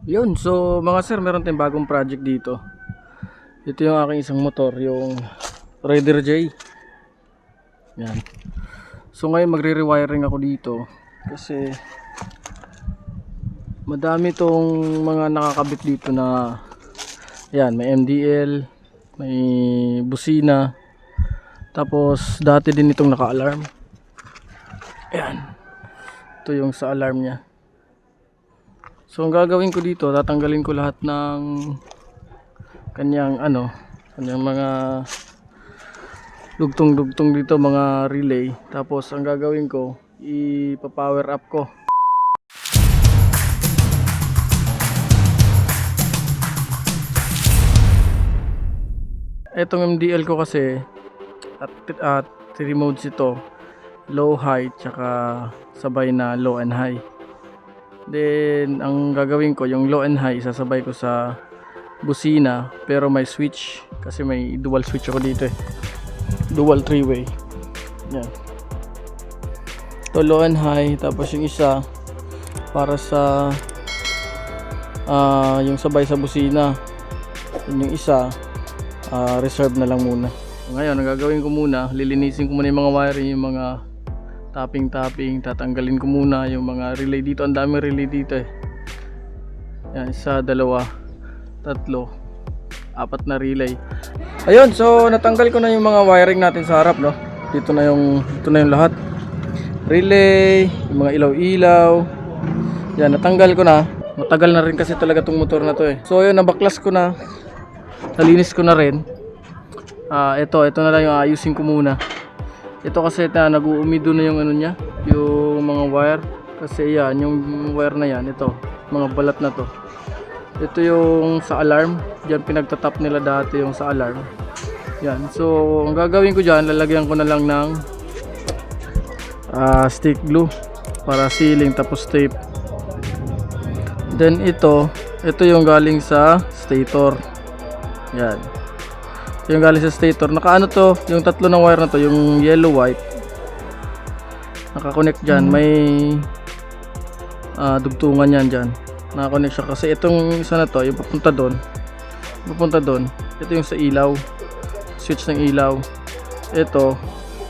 Yun, so mga sir, meron tayong bagong project dito. Ito yung aking isang motor, yung Raider J. Yan. So ngayon magre-rewiring ako dito kasi madami tong mga nakakabit dito na yan, may MDL, may busina. Tapos dati din itong naka-alarm. Yan. Ito yung sa alarm niya. So ang gagawin ko dito, tatanggalin ko lahat ng kanyang mga dugtong-dugtong dito, mga relay. Tapos ang gagawin ko, ipa-power up ko. Etong MDL ko kasi at 3 modes ito, low, high, tsaka sabay na low and high. Then ang gagawin ko, yung low and high isasabay ko sa busina, pero may switch kasi may dual switch ako dito eh. Dual 3-way. Yan. Ito low and high, tapos yung isa para sa yung sabay sa busina. Yung isa reserve na lang muna. Ngayon ang gagawin ko muna, lilinisin ko muna yung mga wiring, yung mga tapping, tatanggalin ko muna yung mga relay dito. Ang dami relay dito eh. Yan, isa, dalawa, tatlo, apat na relay. Ayun, so natanggal ko na yung mga wiring natin sa harap, no. Dito na yung lahat. Relay, yung mga ilaw-ilaw. Yan, natanggal ko na. Matagal na rin kasi talaga tong motor na to eh. So ayun, nabaklas ko na. Nalinis ko na rin. Ito na lang yung ayusin ko muna. Ito kasi nag-uumido na yung niya, yung mga wire. Kasi yan, yung wire na yan, ito, mga balat na to. Ito yung sa alarm, diyan pinagtatap nila dati yung sa alarm. Yan, so ang gagawin ko diyan, lalagyan ko na lang ng stick glue para sealing, tapos tape. Then ito yung galing sa stator. Yan. Yung galing sa stator, nakaano to, yung tatlo ng wire na to, yung yellow white, nakakonect dyan, may dugtungan yan dyan, nakakonect siya. Kasi itong isa na to, yung papunta doon, ito yung sa ilaw, switch ng ilaw. Ito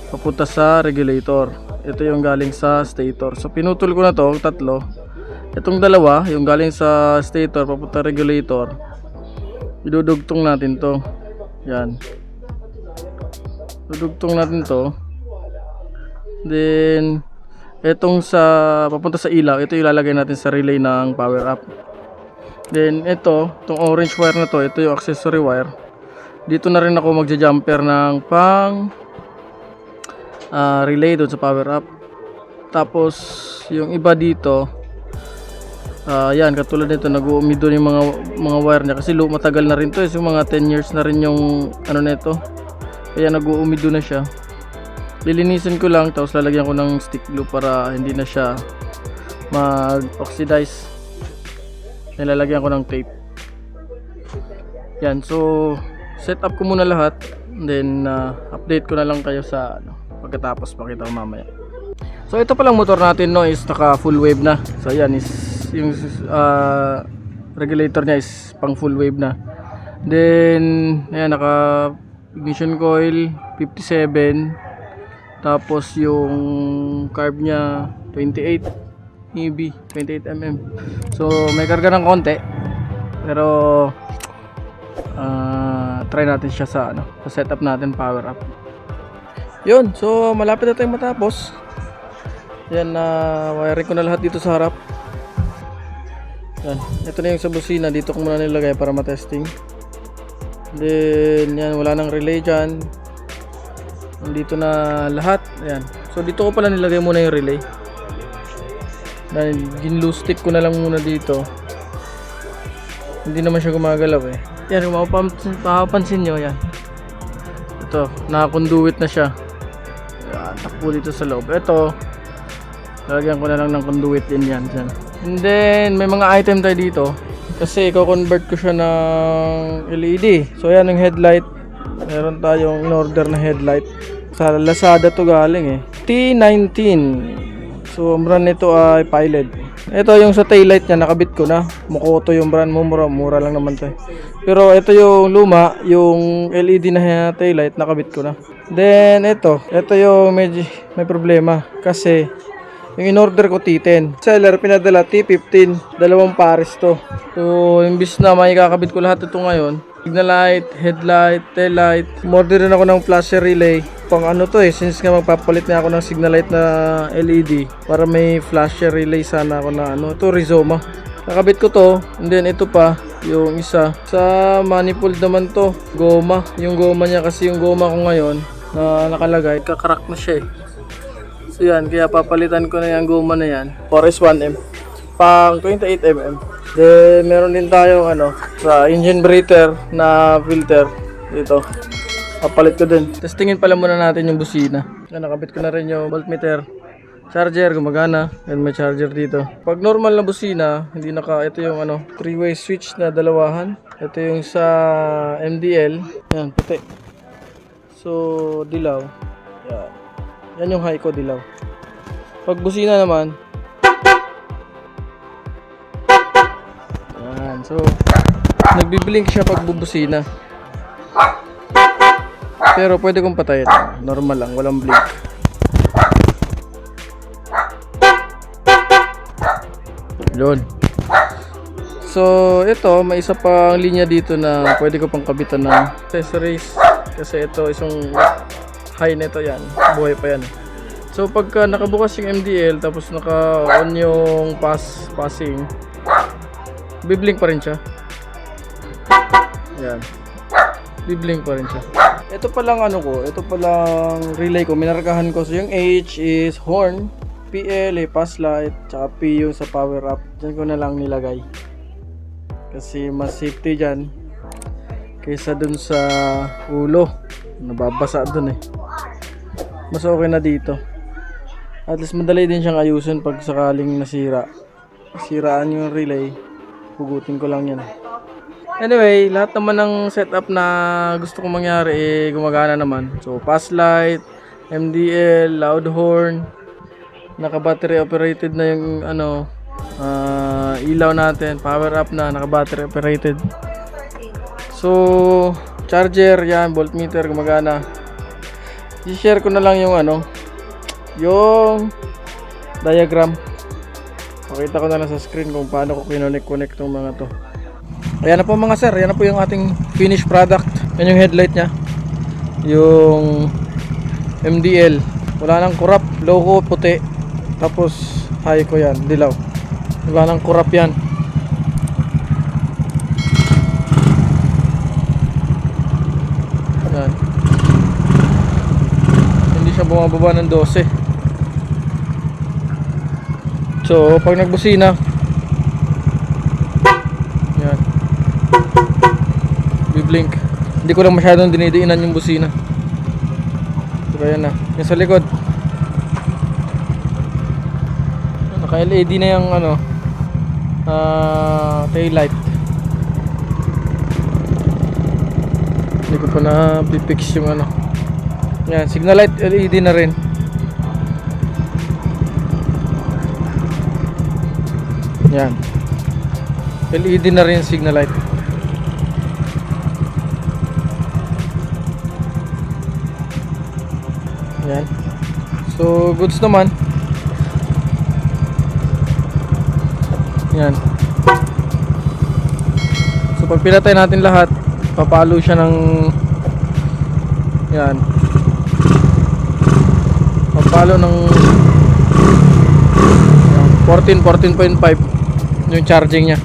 papunta sa regulator, ito yung galing sa stator. So pinutol ko na to, tatlo. Itong dalawa, yung galing sa stator papunta regulator, idudugtong natin to. Yan. Dudugtong natin to. Then etong sa papunta sa ilaw, ito ilalagay natin sa relay ng power up. Then itong orange wire na to, ito yung accessory wire. Dito na rin ako magja-jumper ng pang relay doon sa power up. Tapos yung iba dito, yan, katulad nito, nag-uumido yung mga wire niya kasi matagal na rin to, yung mga 10 years na rin yung nito, kaya nag-uumido na siya. Lilinisin ko lang, tapos lalagyan ko ng stick glue para hindi na siya mag-oxidize. Nilalagyan ko ng tape. Yan, so set up ko muna lahat, then update ko na lang kayo sa pagkatapos, pakita ko mamaya. So ito palang motor natin, no, is naka full wave na. So yan is yung regulator niya is pang full wave na. Then ayan, naka ignition coil 57, tapos yung carb niya 28 EB, 28 mm. So may karga ng konti, pero try natin siya sa sa setup natin, power up. Yun, so malapit na tayong matapos. Yan, wiring ko na lahat dito sa harap. Yan, ito na yung sa busina, dito ko muna nilagay para matesting. Then yan, wala nang relay dyan. Nandito na lahat. Ayan, so dito ko pala nilagay muna yung relay. Dahil ginloose stick ko na lang muna dito. Hindi naman siya gumagalaw eh. Yan, kung mapapansin nyo, yan, ito, nakakonduit na siya. Yan, takbo dito sa loob. Ito, lalagyan ko na lang ng conduit din yan dyan. And then may mga item tayo dito kasi i-convert ko siya ng LED. So yan yung headlight. Meron tayong in-order na headlight. Sa Lazada to galing eh. T19. So ang brand nito ay Pilot. Ito yung sa taillight niya, nakabit ko na. Mokoto yung brand mo, mura lang naman to. Pero ito yung luma, yung LED na taillight, nakabit ko na. Then ito yung medyo may problema kasi yung in-order ko T10. Seller pinadala T15, dalawang pares to. So imbis na may kakabit ko lahat ito ngayon, signal light, headlight, tail light. Order rin ako ng flasher relay. Pang ano to since nga magpapalit na ako ng signal light na LED para may flasher relay sana ako na ano. Ito Rizoma. Nakabit ko to, and then ito pa, yung isa. Sa manifold naman to, goma. Yung goma niya kasi yung goma ko ngayon na nakalagay, kakarak na siya So yan, kaya papalitan ko na yung goma na yan. Forest 1M. Pang 28mm. Then, meron din tayong sa engine breather na filter dito. Papalit ko din. Testingin pala muna natin yung busina. Nakabit ko na rin yung voltmeter. Charger, gumagana. And may charger dito. Pag normal na busina, hindi ito yung 3-way switch na dalawahan. Ito yung sa MDL. Yan, puti. So, dilaw. Yan. Yan yung high ko, dilaw. Pag busina naman, so, nagbiblink siya pag bubusina. Pero pwede kong patayin. Normal lang, walang blink. Yun. So, ito, may isa pang linya dito na pwede ko pang kabitan ng accessories. Kasi ito, isang high nito yan. Buhay pa yan. So, pagka nakabukas yung MDL, tapos naka-on yung passing, biblink pa rin siya. Yan. Biblink pa rin siya. Ito pa lang ito pa lang relay ko, minarkahan ko. So yung H is horn, PL pass light, tsaka P yung sa power up. Diyan ko na lang nilagay. Kasi mas safety dyan kaysa dun sa ulo. Nababasa dun Mas okay na dito. At least madali din siyang ayusin pag sakaling nasira. Siraan yung relay. Hugutin ko lang yan. Anyway, lahat naman ng setup na gusto kong mangyari gumagana naman. So, pass light, MDL, loud horn, naka-battery operated na yung ilaw natin, power up na, naka-battery operated. So, charger, yan, voltmeter, gumagana. I-share ko na lang yung yung diagram. Pakita ko na lang sa screen kung paano ko kinonect tong mga to. Ayan na po mga sir, ayan na po yung ating finished product. Yan yung headlight nya. Yung MDL. Wala nang kurap, low ko puti. Tapos high ko yan, dilaw. Wala nang kurap yan. Ayan. Hindi siya bumababa ng 12. So, pag nagbusina, yan, biblink. Hindi ko lang masyadong dinidiinan yung busina. So, ayan na. Yung sa likod, naka-LED na yung tail light. Hindi ko pa na-fix yung yan, signal light, LED na rin. Yan. LED na rin signal light. Yan. So, goods naman. Yan. So, pag pinatay natin lahat, papalo siya ng yan. Papalo ng 14.5 yung charging nya.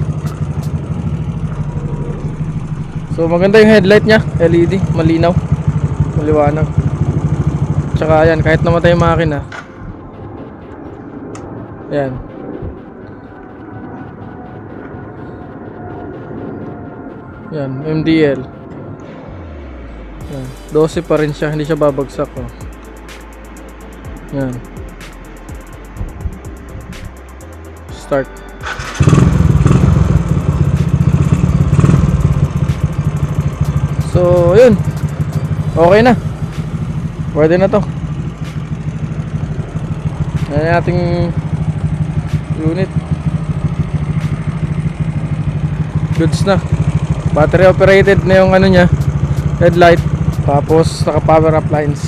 So maganda yung headlight nya, LED, malinaw, maliwanag. Tsaka ayan, kahit namatay yung makina, ayan, yan, MDL, yan, 12 pa rin siya, hindi siya babagsak. Yan, start. So, yun. Okay na. Pwede na to. Yan yung ating unit. goods na. Battery operated na yung ano niya, headlight. Tapos naka power up lines.